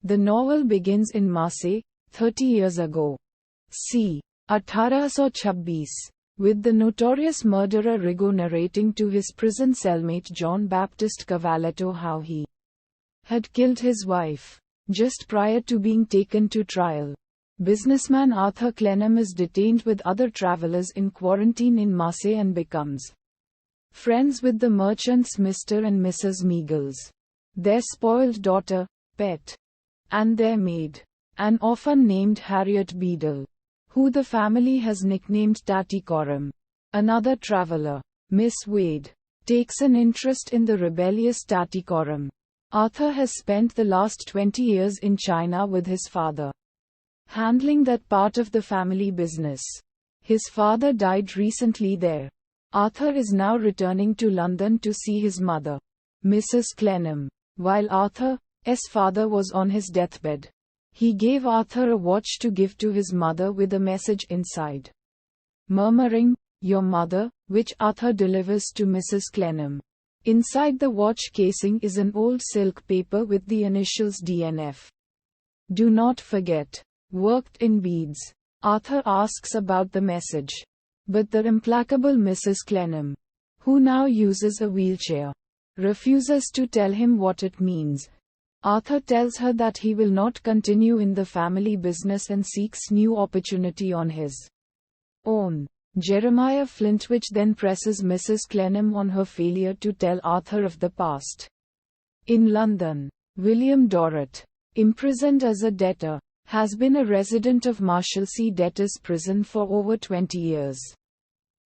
The novel begins in Marseille, 30 years ago. c. 1826, with the notorious murderer Rigaud narrating to his prison cellmate Jean-Baptiste Cavaletto how he had killed his wife just prior to being taken to trial. Businessman Arthur Clennam is detained with other travelers in quarantine in Marseille and becomes friends with the merchants Mr. and Mrs. Meagles, their spoiled daughter, Pet, and their maid, an orphan named Harriet Beadle, who the family has nicknamed Tattycoram. Another traveler, Miss Wade, takes an interest in the rebellious Tattycoram. Arthur has spent the last 20 years in China with his father, handling that part of the family business. His father died recently there. Arthur is now returning to London to see his mother, Mrs. Clennam. While Arthur's father was on his deathbed, he gave Arthur a watch to give to his mother with a message inside, murmuring, "Your mother," which Arthur delivers to Mrs. Clennam. Inside the watch casing is an old silk paper with the initials DNF. "Do not forget. Worked in beads." Arthur asks about the message, but the implacable Mrs. Clennam, who now uses a wheelchair, refuses to tell him what it means. Arthur tells her that he will not continue in the family business and seeks new opportunity on his own. Jeremiah Flintwich then presses Mrs. Clennam on her failure to tell Arthur of the past. In London, William Dorrit, imprisoned as a debtor, has been a resident of Marshalsea debtors prison for over 20 years.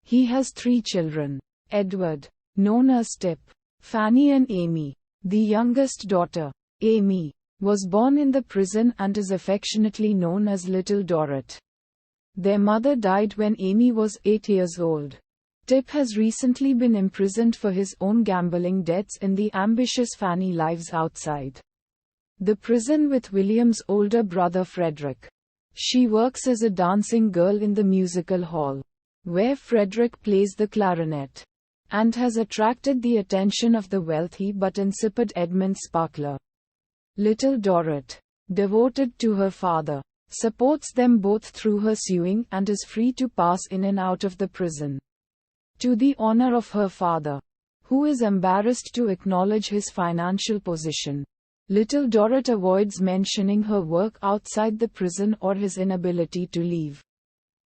He has 3 children: Edward, known as Tip, Fanny and Amy. The youngest daughter, Amy, was born in the prison and is affectionately known as Little Dorrit. Their mother died when Amy was 8 years old. Tip has recently been imprisoned for his own gambling debts in the ambitious Fanny lives outside the prison with William's older brother Frederick. She works as a dancing girl in the musical hall, where Frederick plays the clarinet, and has attracted the attention of the wealthy but insipid Edmund Sparkler. Little Dorrit, devoted to her father, supports them both through her sewing and is free to pass in and out of the prison, to the honor of her father, who is embarrassed to acknowledge his financial position. Little Dorrit avoids mentioning her work outside the prison or his inability to leave.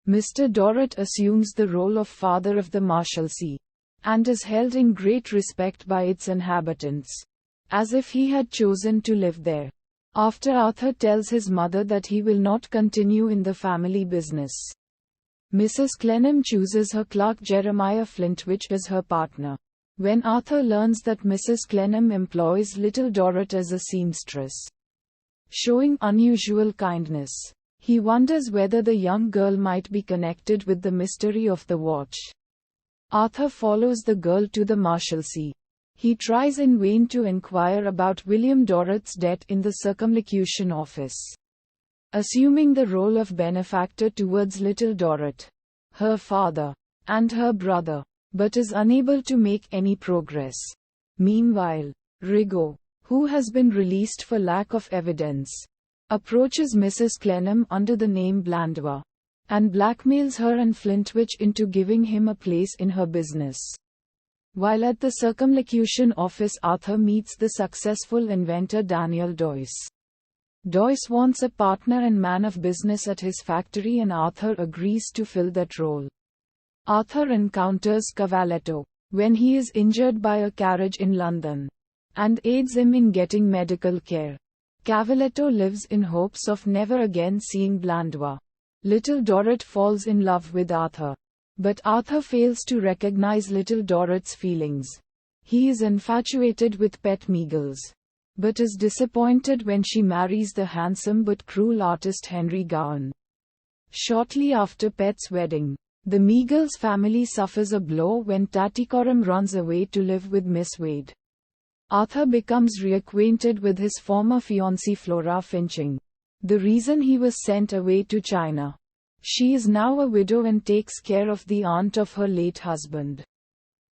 Mr. Dorrit assumes the role of father of the Marshalsea, and is held in great respect by its inhabitants, as if he had chosen to live there. After Arthur tells his mother that he will not continue in the family business, Mrs. Clennam chooses her clerk Jeremiah Flintwich as her partner. When Arthur learns that Mrs. Clennam employs Little Dorrit as a seamstress, showing unusual kindness, he wonders whether the young girl might be connected with the mystery of the watch. Arthur follows the girl to the Marshalsea. He tries in vain to inquire about William Dorrit's debt in the Circumlocution Office, assuming the role of benefactor towards Little Dorrit, her father, and her brother, but is unable to make any progress. Meanwhile, Rigaud, who has been released for lack of evidence, approaches Mrs. Clennam under the name Blandois, and blackmails her and Flintwich into giving him a place in her business. While at the Circumlocution Office, Arthur meets the successful inventor Daniel Doyce. Doyce wants a partner and man of business at his factory, and Arthur agrees to fill that role. Arthur encounters Cavaletto when he is injured by a carriage in London, and aids him in getting medical care. Cavaletto lives in hopes of never again seeing Blandois. Little Dorrit falls in love with Arthur, but Arthur fails to recognize Little Dorrit's feelings. He is infatuated with Pet Meagles, but is disappointed when she marries the handsome but cruel artist Henry Gowan. Shortly after Pet's wedding, the Meagles family suffers a blow when Tattycoram runs away to live with Miss Wade. Arthur becomes reacquainted with his former fiancée Flora Finching, the reason he was sent away to China. She is now a widow and takes care of the aunt of her late husband.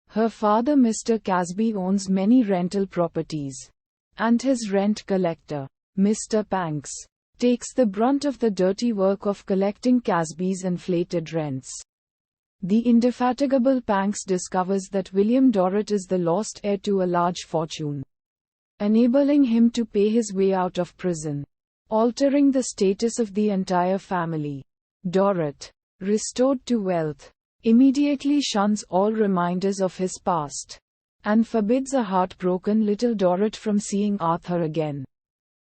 Her father, Mr. Casby, owns many rental properties, and his rent collector, Mr. Panks, takes the brunt of the dirty work of collecting Casby's inflated rents. The indefatigable Panks discovers that William Dorrit is the lost heir to a large fortune, enabling him to pay his way out of prison, altering the status of the entire family. Dorrit, restored to wealth, immediately shuns all reminders of his past, and forbids a heartbroken little Dorrit from seeing Arthur again.